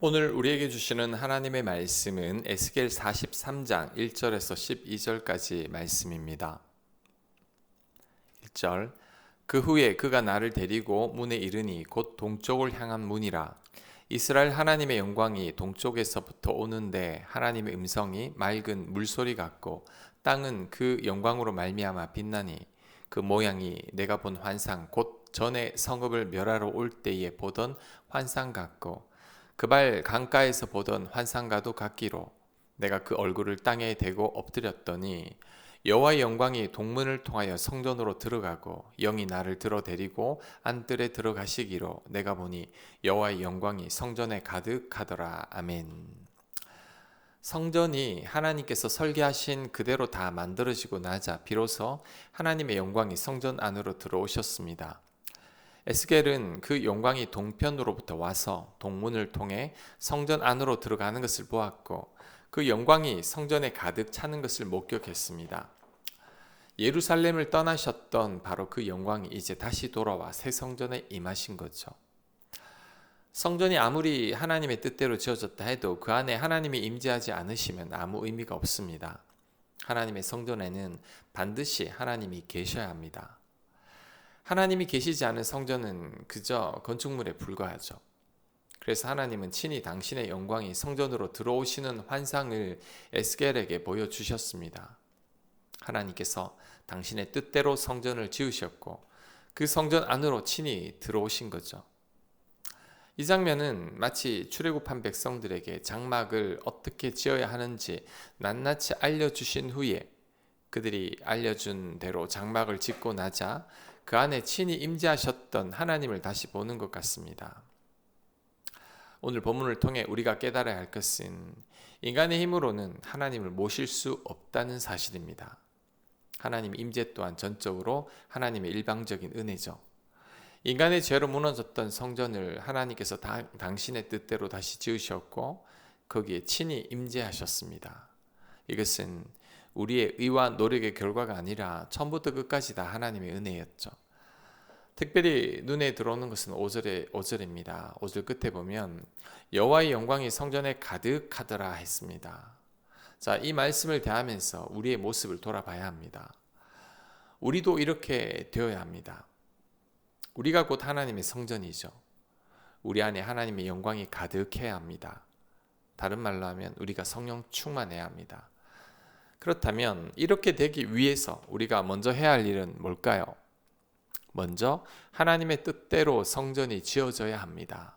오늘 우리에게 주시는 하나님의 말씀은 에스겔 43장 1절에서 12절까지 말씀입니다. 1절 그 후에 그가 나를 데리고 문에 이르니 곧 동쪽을 향한 문이라. 이스라엘 하나님의 영광이 동쪽에서부터 오는데 하나님의 음성이 맑은 물소리 같고 땅은 그 영광으로 말미암아 빛나니 그 모양이 내가 본 환상 곧 전에 성읍을 멸하러 올 때에 보던 환상 같고 그발 강가에서 보던 환상과도 같기로 내가 그 얼굴을 땅에 대고 엎드렸더니 여호와의 영광이 동문을 통하여 성전으로 들어가고 영이 나를 들어 데리고 안뜰에 들어가시기로 내가 보니 여호와의 영광이 성전에 가득하더라. 아멘. 성전이 하나님께서 설계하신 그대로 다 만들어지고 나자 비로소 하나님의 영광이 성전 안으로 들어오셨습니다. 에스겔은 그 영광이 동편으로부터 와서 동문을 통해 성전 안으로 들어가는 것을 보았고 그 영광이 성전에 가득 차는 것을 목격했습니다. 예루살렘을 떠나셨던 바로 그 영광이 이제 다시 돌아와 새 성전에 임하신 거죠. 성전이 아무리 하나님의 뜻대로 지어졌다 해도 그 안에 하나님이 임재하지 않으시면 아무 의미가 없습니다. 하나님의 성전에는 반드시 하나님이 계셔야 합니다. 하나님이 계시지 않은 성전은 그저 건축물에 불과하죠. 그래서 하나님은 친히 당신의 영광이 성전으로 들어오시는 환상을 에스겔에게 보여주셨습니다. 하나님께서 당신의 뜻대로 성전을 지으셨고 그 성전 안으로 친히 들어오신 거죠. 이 장면은 마치 출애굽한 백성들에게 장막을 어떻게 지어야 하는지 낱낱이 알려주신 후에 그들이 알려준 대로 장막을 짓고 나자 그 안에 친히 임재하셨던 하나님을 다시 보는 것 같습니다. 오늘 본문을 통해 우리가 깨달아야 할 것은 인간의 힘으로는 하나님을 모실 수 없다는 사실입니다. 하나님 임재 또한 전적으로 하나님의 일방적인 은혜죠. 인간의 죄로 무너졌던 성전을 하나님께서 당신의 뜻대로 다시 지으셨고 거기에 친히 임재하셨습니다. 이것은 우리의 의와 노력의 결과가 아니라 처음부터 끝까지 다 하나님의 은혜였죠. 특별히 눈에 들어오는 것은 5절입니다. 5절 끝에 보면 여호와의 영광이 성전에 가득하더라 했습니다. 자, 이 말씀을 대하면서 우리의 모습을 돌아봐야 합니다. 우리도 이렇게 되어야 합니다. 우리가 곧 하나님의 성전이죠. 우리 안에 하나님의 영광이 가득해야 합니다. 다른 말로 하면 우리가 성령 충만해야 합니다. 그렇다면 이렇게 되기 위해서 우리가 먼저 해야 할 일은 뭘까요? 먼저 하나님의 뜻대로 성전이 지어져야 합니다.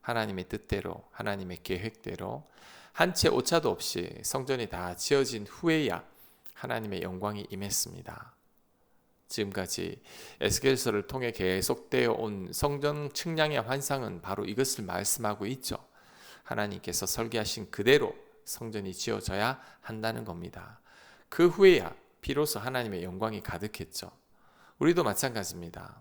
하나님의 뜻대로, 하나님의 계획대로 한 채 오차도 없이 성전이 다 지어진 후에야 하나님의 영광이 임했습니다. 지금까지 에스겔서를 통해 계속되어 온 성전 측량의 환상은 바로 이것을 말씀하고 있죠. 하나님께서 설계하신 그대로 성전이 지어져야 한다는 겁니다. 그 후에야 비로소 하나님의 영광이 가득했죠. 우리도 마찬가지입니다.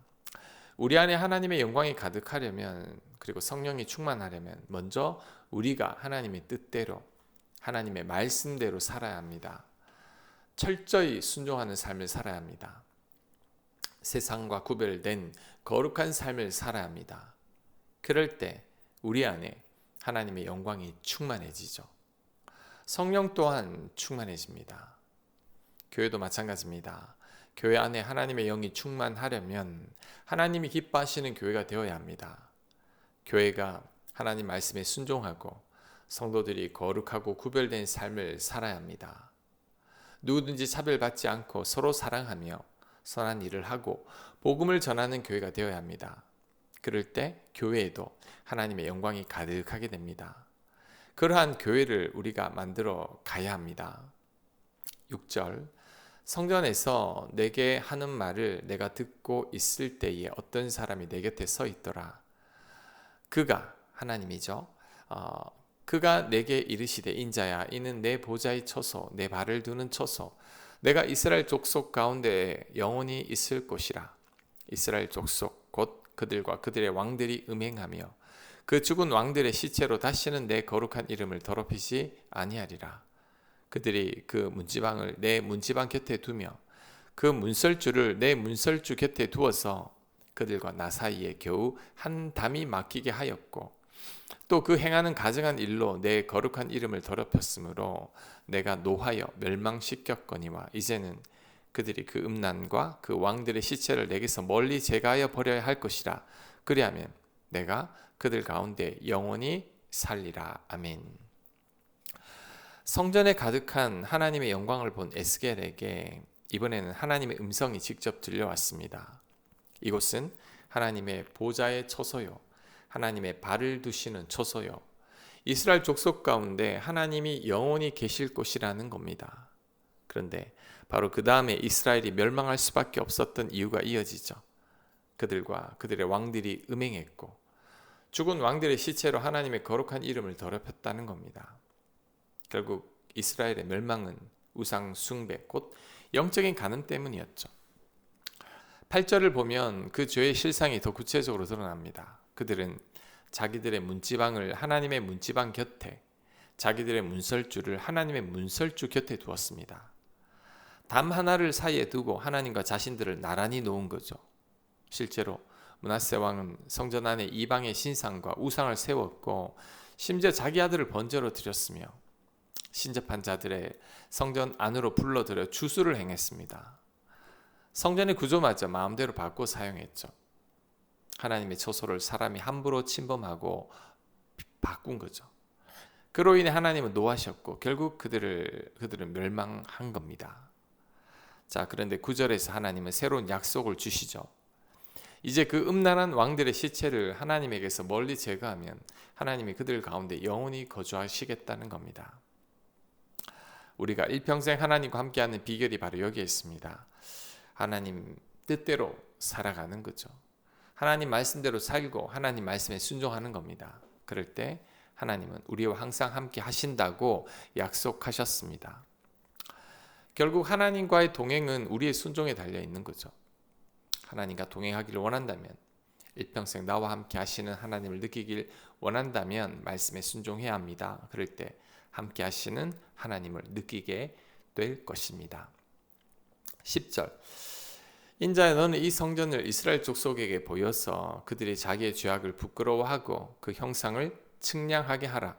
우리 안에 하나님의 영광이 가득하려면 그리고 성령이 충만하려면 먼저 우리가 하나님의 뜻대로 하나님의 말씀대로 살아야 합니다. 철저히 순종하는 삶을 살아야 합니다. 세상과 구별된 거룩한 삶을 살아야 합니다. 그럴 때 우리 안에 하나님의 영광이 충만해지죠. 성령 또한 충만해집니다. 교회도 마찬가지입니다. 교회 안에 하나님의 영이 충만하려면 하나님이 기뻐하시는 교회가 되어야 합니다. 교회가 하나님 말씀에 순종하고 성도들이 거룩하고 구별된 삶을 살아야 합니다. 누구든지 차별받지 않고 서로 사랑하며 선한 일을 하고 복음을 전하는 교회가 되어야 합니다. 그럴 때 교회에도 하나님의 영광이 가득하게 됩니다. 그러한 교회를 우리가 만들어 가야 합니다. 6절 성전에서 내게 하는 말을 내가 듣고 있을 때에 어떤 사람이 내 곁에 서 있더라. 그가 하나님이죠. 그가 내게 이르시되 인자야 이는 내 보좌의 처소 내 발을 두는 처소 내가 이스라엘 족속 가운데 영원히 있을 곳이라. 이스라엘 족속 곧 그들과 그들의 왕들이 음행하며 그 죽은 왕들의 시체로 다시는 내 거룩한 이름을 더럽히지 아니하리라. 그들이 그 문지방을 내 문지방 곁에 두며 그 문설주를 내 문설주 곁에 두어서 그들과 나 사이에 겨우 한 담이 막히게 하였고 또 그 행하는 가증한 일로 내 거룩한 이름을 더럽혔으므로 내가 노하여 멸망시켰거니와 이제는 그들이 그 음란과 그 왕들의 시체를 내게서 멀리 제거하여 버려야 할 것이라. 그리하면 내가 그들 가운데 영원히 살리라. 아멘. 성전에 가득한 하나님의 영광을 본 에스겔에게 이번에는 하나님의 음성이 직접 들려왔습니다. 이곳은 하나님의 보좌의 처소요, 하나님의 발을 두시는 처소요, 이스라엘 족속 가운데 하나님이 영원히 계실 곳이라는 겁니다. 그런데 바로 그 다음에 이스라엘이 멸망할 수밖에 없었던 이유가 이어지죠. 그들과 그들의 왕들이 음행했고 죽은 왕들의 시체로 하나님의 거룩한 이름을 더럽혔다는 겁니다. 결국 이스라엘의 멸망은 우상 숭배, 곧 영적인 간음 때문이었죠. 8절을 보면 그 죄의 실상이 더 구체적으로 드러납니다. 그들은 자기들의 문지방을 하나님의 문지방 곁에, 자기들의 문설주를 하나님의 문설주 곁에 두었습니다. 담 하나를 사이에 두고 하나님과 자신들을 나란히 놓은 거죠. 실제로 므낫세 왕은 성전 안에 이방의 신상과 우상을 세웠고 심지어 자기 아들을 번제로 드렸으며 신접한 자들의 성전 안으로 불러들여 주수를 행했습니다. 성전의 구조마저 마음대로 바꿔 사용했죠. 하나님의 처소를 사람이 함부로 침범하고 바꾼 거죠. 그로 인해 하나님은 노하셨고 결국 그들은 멸망한 겁니다. 자, 그런데 9절에서 하나님은 새로운 약속을 주시죠. 이제 그 음란한 왕들의 시체를 하나님에게서 멀리 제거하면 하나님이 그들 가운데 영원히 거주하시겠다는 겁니다. 우리가 일평생 하나님과 함께하는 비결이 바로 여기에 있습니다. 하나님 뜻대로 살아가는 거죠. 하나님 말씀대로 살고 하나님 말씀에 순종하는 겁니다. 그럴 때 하나님은 우리와 항상 함께 하신다고 약속하셨습니다. 결국 하나님과의 동행은 우리의 순종에 달려 있는 거죠. 하나님과 동행하기를 원한다면, 일평생 나와 함께 하시는 하나님을 느끼길 원한다면 말씀에 순종해야 합니다. 그럴 때 함께 하시는 하나님을 느끼게 될 것입니다. 10절, 인자야 너는 이 성전을 이스라엘 족속에게 보여서 그들이 자기의 죄악을 부끄러워하고 그 형상을 측량하게 하라.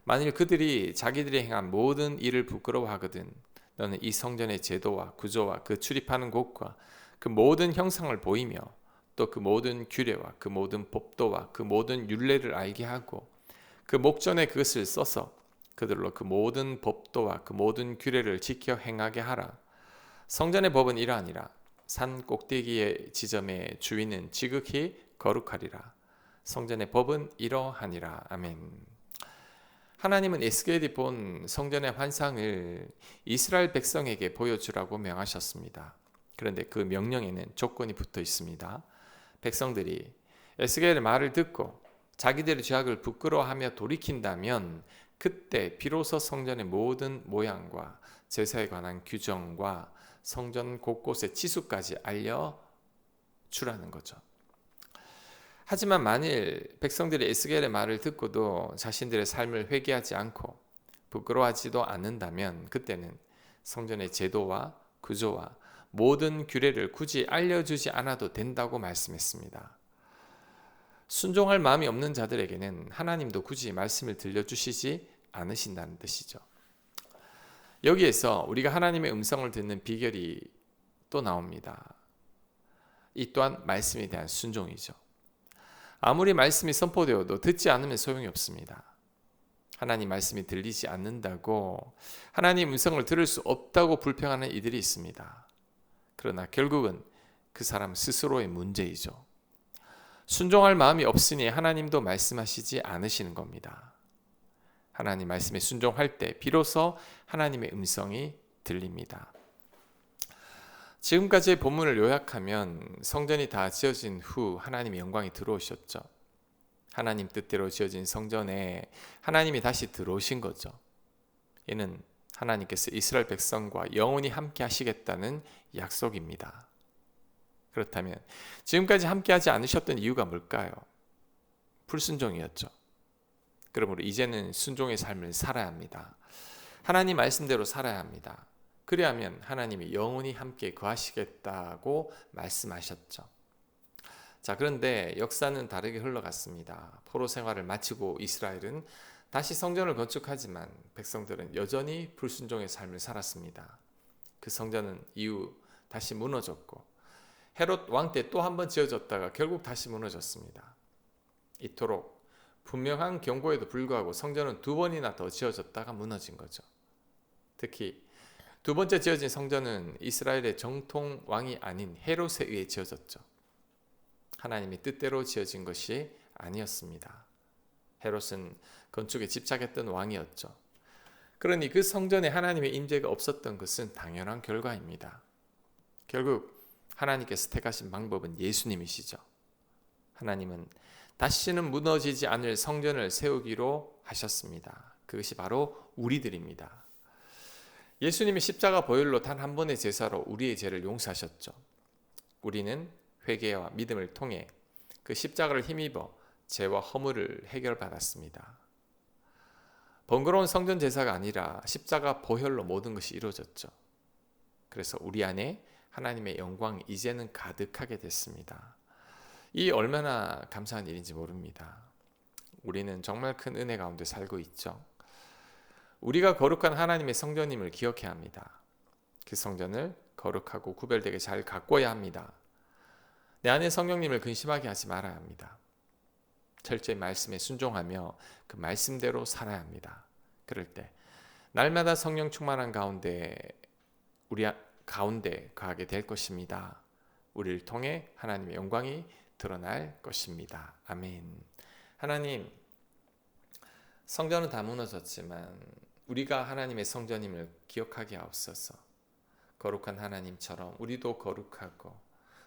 만일 그들이 자기들이 행한 모든 일을 부끄러워하거든 너는 이 성전의 제도와 구조와 그 출입하는 곳과 그 모든 형상을 보이며 또 그 모든 규례와 그 모든 법도와 그 모든 율례를 알게 하고 그 목전에 그것을 써서 그들로 그 모든 법도와 그 모든 규례를 지켜 행하게 하라. 성전의 법은 이러하니라. 산 꼭대기의 지점의 주인은 지극히 거룩하리라. 성전의 법은 이러하니라. 아멘. 하나님은 에스겔이 본 성전의 환상을 이스라엘 백성에게 보여주라고 명하셨습니다. 그런데 그 명령에는 조건이 붙어 있습니다. 백성들이 에스겔의 말을 듣고 자기들의 죄악을 부끄러워하며 돌이킨다면 그때 비로소 성전의 모든 모양과 제사에 관한 규정과 성전 곳곳의 치수까지 알려주라는 거죠. 하지만 만일 백성들이 에스겔의 말을 듣고도 자신들의 삶을 회개하지 않고 부끄러워하지도 않는다면 그때는 성전의 제도와 구조와 모든 규례를 굳이 알려주지 않아도 된다고 말씀했습니다. 순종할 마음이 없는 자들에게는 하나님도 굳이 말씀을 들려주시지 않으신다는 뜻이죠. 여기에서 우리가 하나님의 음성을 듣는 비결이 또 나옵니다. 이 또한 말씀에 대한 순종이죠. 아무리 말씀이 선포되어도 듣지 않으면 소용이 없습니다. 하나님 말씀이 들리지 않는다고 하나님 음성을 들을 수 없다고 불평하는 이들이 있습니다. 그러나 결국은 그 사람 스스로의 문제이죠. 순종할 마음이 없으니 하나님도 말씀하시지 않으시는 겁니다. 하나님 말씀에 순종할 때 비로소 하나님의 음성이 들립니다. 지금까지의 본문을 요약하면 성전이 다 지어진 후 하나님의 영광이 들어오셨죠. 하나님 뜻대로 지어진 성전에 하나님이 다시 들어오신 거죠. 이는 하나님께서 이스라엘 백성과 영원히 함께 하시겠다는 약속입니다. 그렇다면 지금까지 함께 하지 않으셨던 이유가 뭘까요? 불순종이었죠. 그러므로 이제는 순종의 삶을 살아야 합니다. 하나님 말씀대로 살아야 합니다. 그래야만 하나님이 영원히 함께 거하시겠다고 말씀하셨죠. 자, 그런데 역사는 다르게 흘러갔습니다. 포로 생활을 마치고 이스라엘은 다시 성전을 건축하지만 백성들은 여전히 불순종의 삶을 살았습니다. 그 성전은 이후 다시 무너졌고 헤롯 왕 때 또 한 번 지어졌다가 결국 다시 무너졌습니다. 이토록 분명한 경고에도 불구하고 성전은 두 번이나 더 지어졌다가 무너진 거죠. 특히 두 번째 지어진 성전은 이스라엘의 정통 왕이 아닌 헤롯에 의해 지어졌죠. 하나님의 뜻대로 지어진 것이 아니었습니다. 헤롯은 건축에 집착했던 왕이었죠. 그러니 그 성전에 하나님의 임재가 없었던 것은 당연한 결과입니다. 결국 하나님께서 택하신 방법은 예수님이시죠. 하나님은 다시는 무너지지 않을 성전을 세우기로 하셨습니다. 그것이 바로 우리들입니다. 예수님이 십자가 보혈로 단 한 번의 제사로 우리의 죄를 용서하셨죠. 우리는 회개와 믿음을 통해 그 십자가를 힘입어 죄와 허물을 해결받았습니다. 번거로운 성전 제사가 아니라 십자가 보혈로 모든 것이 이루어졌죠. 그래서 우리 안에 하나님의 영광이 이제는 가득하게 됐습니다. 이 얼마나 감사한 일인지 모릅니다. 우리는 정말 큰 은혜 가운데 살고 있죠. 우리가 거룩한 하나님의 성전임을 기억해야 합니다. 그 성전을 거룩하고 구별되게 잘 가꿔야 합니다. 내 안에 성령님을 근심하게 하지 말아야 합니다. 철저히 말씀에 순종하며 그 말씀대로 살아야 합니다. 그럴 때 날마다 성령 충만한 가운데 우리 가운데 거하게 될 것입니다. 우리를 통해 하나님의 영광이 드러날 것입니다. 아멘. 하나님, 성전은 다 무너졌지만 우리가 하나님의 성전임을 기억하게 하옵소서. 거룩한 하나님처럼 우리도 거룩하고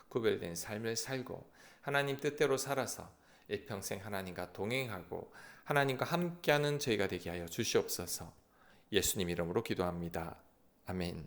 구별된 삶을 살고 하나님 뜻대로 살아서 일평생 하나님과 동행하고 하나님과 함께하는 저희가 되게 하여 주시옵소서. 예수님 이름으로 기도합니다. 아멘.